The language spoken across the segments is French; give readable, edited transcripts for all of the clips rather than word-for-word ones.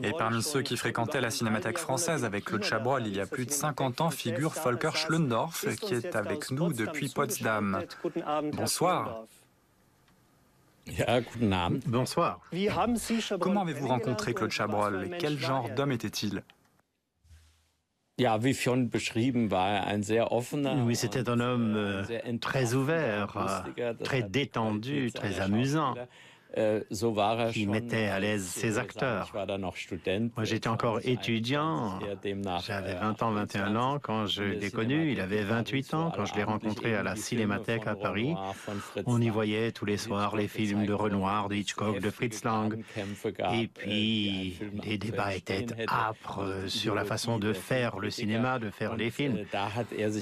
Et parmi ceux qui fréquentaient la Cinémathèque française avec Claude Chabrol il y a plus de 50 ans figure Volker Schlöndorff qui est avec nous depuis Potsdam. Bonsoir. Bonsoir. Comment avez-vous rencontré Claude Chabrol et quel genre d'homme était-il? Oui, c'était un homme très ouvert, très détendu, très amusant, qui mettait à l'aise ses acteurs. Moi, j'étais encore étudiant, j'avais 20 ans, 21 ans quand je l'ai connu, il avait 28 ans quand je l'ai rencontré à la Cinémathèque à Paris. On y voyait tous les soirs les films de Renoir, de Hitchcock, de Fritz Lang. Et puis, les débats étaient âpres sur la façon de faire le cinéma, de faire les films.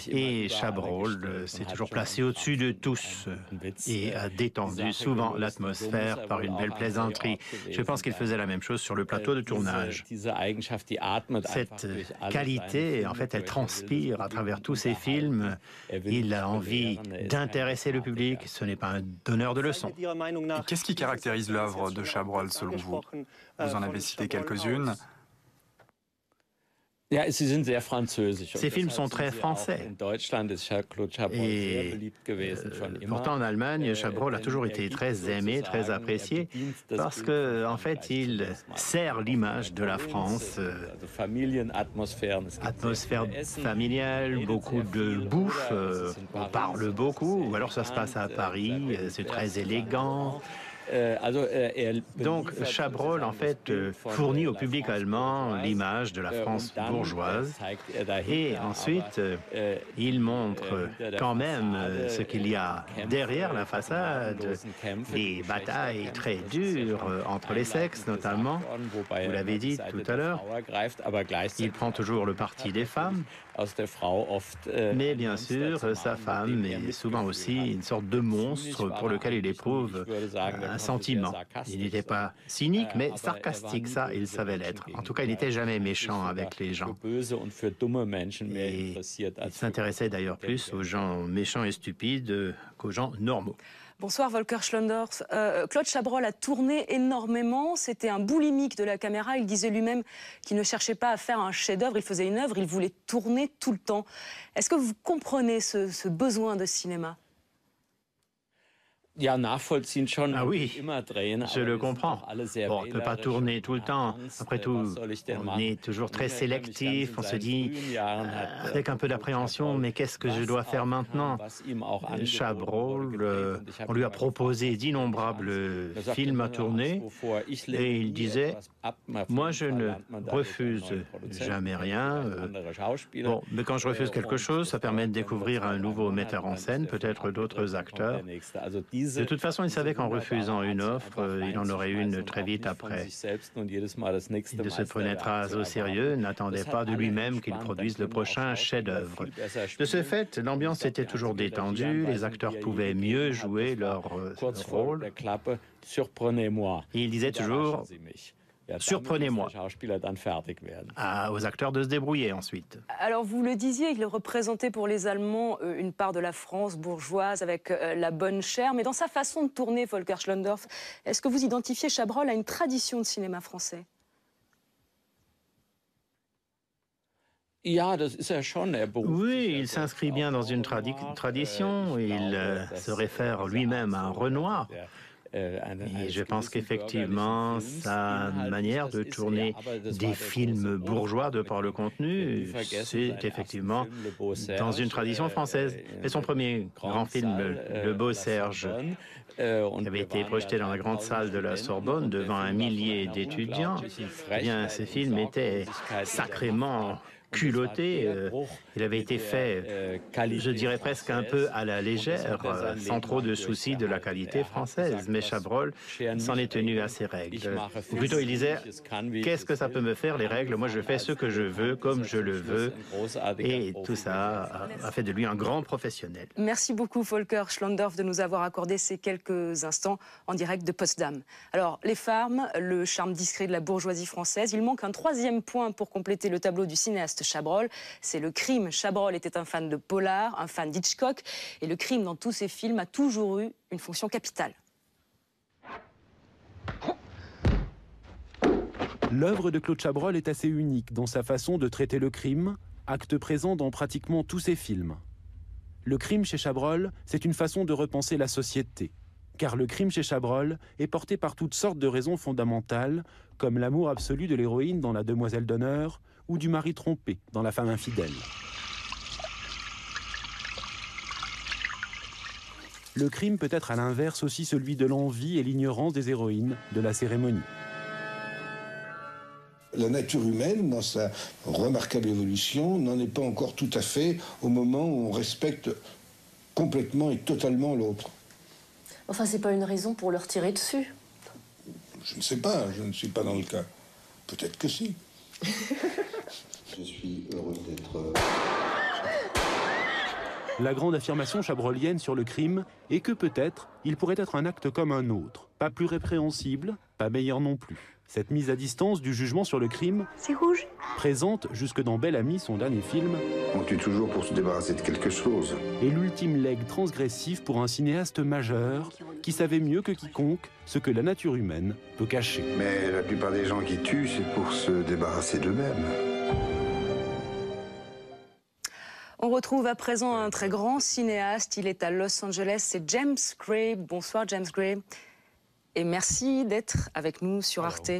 Et Chabrol s'est toujours placé au-dessus de tous et a détendu souvent l'atmosphère par une belle plaisanterie. Je pense qu'il faisait la même chose sur le plateau de tournage. Cette qualité, en fait, elle transpire à travers tous ses films. Il a envie d'intéresser le public, ce n'est pas un donneur de leçons. Qu'est-ce qui caractérise l'œuvre de Chabrol selon vous? Vous en avez cité quelques-unes. Ces films sont très français. Et pourtant, en Allemagne, Chabrol a toujours été très aimé, très apprécié, parce que, en fait, il sert l'image de la France. Atmosphère familiale, beaucoup de bouffe, on parle beaucoup, ou alors ça se passe à Paris, c'est très élégant. Donc, Chabrol, en fait, fournit au public allemand l'image de la France bourgeoise. Et ensuite, il montre quand même ce qu'il y a derrière la façade, des batailles très dures entre les sexes, notamment. Vous l'avez dit tout à l'heure. Il prend toujours le parti des femmes. Mais bien sûr, sa femme est souvent aussi une sorte de monstre pour lequel il éprouve un sentiment. Il n'était pas cynique, mais sarcastique, ça, il savait l'être. En tout cas, il n'était jamais méchant avec les gens. Et il s'intéressait d'ailleurs plus aux gens méchants et stupides qu'aux gens normaux. Bonsoir Volker Schlöndorff. Claude Chabrol a tourné énormément, c'était un boulimique de la caméra. Il disait lui-même qu'il ne cherchait pas à faire un chef-d'œuvre, il faisait une œuvre, il voulait tourner tout le temps. Est-ce que vous comprenez ce besoin de cinéma? Ah oui, je le comprends. Bon, on ne peut pas tourner tout le temps. Après tout, on est toujours très sélectif. On se dit, avec un peu d'appréhension, mais qu'est-ce que je dois faire maintenant? Chabrol, on lui a proposé d'innombrables films à tourner et il disait, moi je ne refuse jamais rien. Bon, mais quand je refuse quelque chose, ça permet de découvrir un nouveau metteur en scène, peut-être d'autres acteurs. De toute façon, il savait qu'en refusant une offre, il en aurait une très vite après. Il ne se prenait pas au sérieux, n'attendait pas de lui-même qu'il produise le prochain chef-d'œuvre. De ce fait, l'ambiance était toujours détendue, les acteurs pouvaient mieux jouer leur rôle. Et il disait toujours, surprenez-moi, aux acteurs de se débrouiller ensuite. Alors vous le disiez, il représentait pour les Allemands une part de la France bourgeoise avec la bonne chair, mais dans sa façon de tourner, Volker Schlöndorff, est-ce que vous identifiez Chabrol à une tradition de cinéma français? Oui, il s'inscrit bien dans une tradition, il se réfère lui-même à un Renoir. Et je pense qu'effectivement, sa manière de tourner des films bourgeois de par le contenu, c'est effectivement dans une tradition française. Et son premier grand film, Le Beau Serge, qui avait été projeté dans la grande salle de la Sorbonne devant un millier d'étudiants, eh bien, ce film était sacrément culotté. Il avait été fait, je dirais presque un peu à la légère, sans trop de soucis de la qualité française. Mais Chabrol s'en est tenu à ses règles. Ou plutôt, il disait, qu'est-ce que ça peut me faire, les règles? Moi, je fais ce que je veux, comme je le veux. Et tout ça a fait de lui un grand professionnel. Merci beaucoup, Volker Schlöndorff, de nous avoir accordé ces quelques instants en direct de Potsdam. Alors, les femmes, le charme discret de la bourgeoisie française. Il manque un troisième point pour compléter le tableau du cinéaste Chabrol, c'est le crime. Chabrol était un fan de polar, un fan d'Hitchcock, et le crime dans tous ses films a toujours eu une fonction capitale. L'œuvre de Claude Chabrol est assez unique dans sa façon de traiter le crime, acte présent dans pratiquement tous ses films. Le crime chez Chabrol, c'est une façon de repenser la société. Car le crime chez Chabrol est porté par toutes sortes de raisons fondamentales, comme l'amour absolu de l'héroïne dans La Demoiselle d'honneur ou du mari trompé dans La femme infidèle. Le crime peut être à l'inverse aussi celui de l'envie et l'ignorance des héroïnes de la cérémonie. La nature humaine, dans sa remarquable évolution, n'en est pas encore tout à fait au moment où on respecte complètement et totalement l'autre. Enfin, c'est pas une raison pour leur tirer dessus. Je ne sais pas, je ne suis pas dans le cas. Peut-être que si. Je suis heureux d'être... La grande affirmation chabrolienne sur le crime est que peut-être il pourrait être un acte comme un autre, pas plus répréhensible, pas meilleur non plus. Cette mise à distance du jugement sur le crime, C'est rouge. présente jusque dans Bel Ami, son dernier film, On tue toujours pour se débarrasser de quelque chose. est l'ultime legs transgressif pour un cinéaste majeur qui savait mieux que quiconque ce que la nature humaine peut cacher. Mais la plupart des gens qui tuent, c'est pour se débarrasser d'eux-mêmes. On retrouve à présent un très grand cinéaste. Il est à Los Angeles, c'est James Gray. Bonsoir James Gray. Et merci d'être avec nous sur Arte.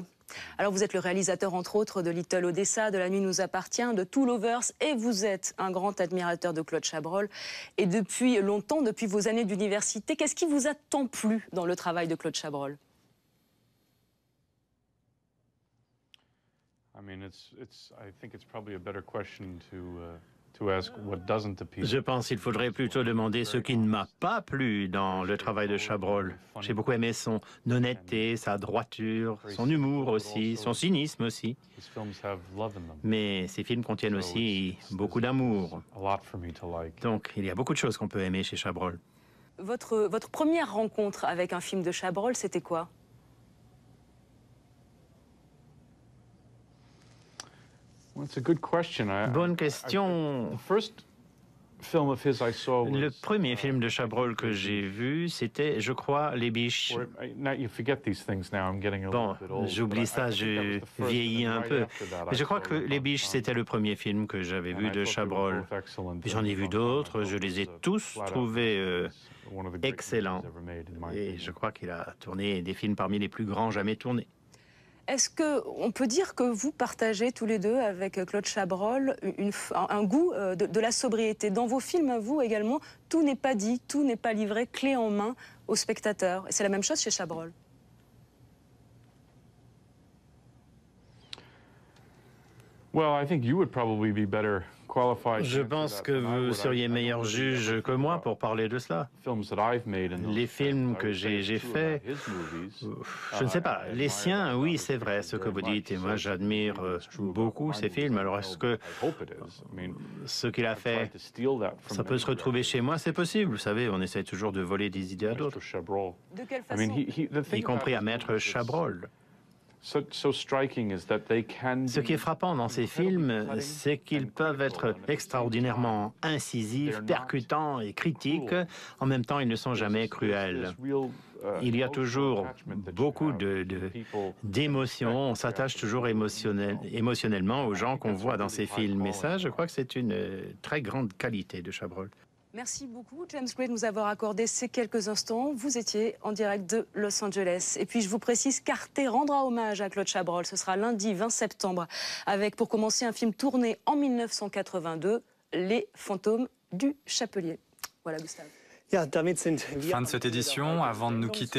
Alors vous êtes le réalisateur entre autres de Little Odessa, de La nuit nous appartient, de Two Lovers, et vous êtes un grand admirateur de Claude Chabrol. Et depuis longtemps, depuis vos années d'université, qu'est-ce qui vous a tant plu dans le travail de Claude Chabrol? Je pense qu'il faudrait plutôt demander ce qui ne m'a pas plu dans le travail de Chabrol. J'ai beaucoup aimé son honnêteté, sa droiture, son humour aussi, son cynisme aussi. Mais ces films contiennent aussi beaucoup d'amour. Donc il y a beaucoup de choses qu'on peut aimer chez Chabrol. Votre première rencontre avec un film de Chabrol, c'était quoi? Bonne question. Le premier film de Chabrol que j'ai vu, c'était, je crois, Les Biches. Bon, j'oublie ça, je vieillis un peu. Mais je crois que Les Biches, c'était le premier film que j'avais vu de Chabrol. Puis j'en ai vu d'autres, je les ai tous trouvés excellents. Et je crois qu'il a tourné des films parmi les plus grands jamais tournés. Est-ce qu'on peut dire que vous partagez tous les deux avec Claude Chabrol un goût de la sobriété? Dans vos films, à vous également, tout n'est pas dit, tout n'est pas livré clé en main au spectateur. Et c'est la même chose chez Chabrol. Je pense que vous seriez meilleur juge que moi pour parler de cela. Les films que j'ai faits, je ne sais pas. Les siens, oui, c'est vrai ce que vous dites. Et moi, j'admire beaucoup ces films. Alors, est-ce que ce qu'il a fait, ça peut se retrouver chez moi? C'est possible. Vous savez, on essaie toujours de voler des idées à d'autres. De quelle façon? Y compris à Maître Chabrol. Ce qui est frappant dans ces films, c'est qu'ils peuvent être extraordinairement incisifs, percutants et critiques. En même temps, ils ne sont jamais cruels. Il y a toujours beaucoup d'émotions. On s'attache toujours émotionnellement aux gens qu'on voit dans ces films. Et ça, je crois que c'est une très grande qualité de Chabrol. Merci beaucoup, James Gray, de nous avoir accordé ces quelques instants. Vous étiez en direct de Los Angeles. Et puis, je vous précise qu'Arte rendra hommage à Claude Chabrol. Ce sera lundi 20 septembre, avec, pour commencer, un film tourné en 1982, Les Fantômes du Chapelier. Voilà, Gustave. Fin de cette édition. Avant de nous quitter,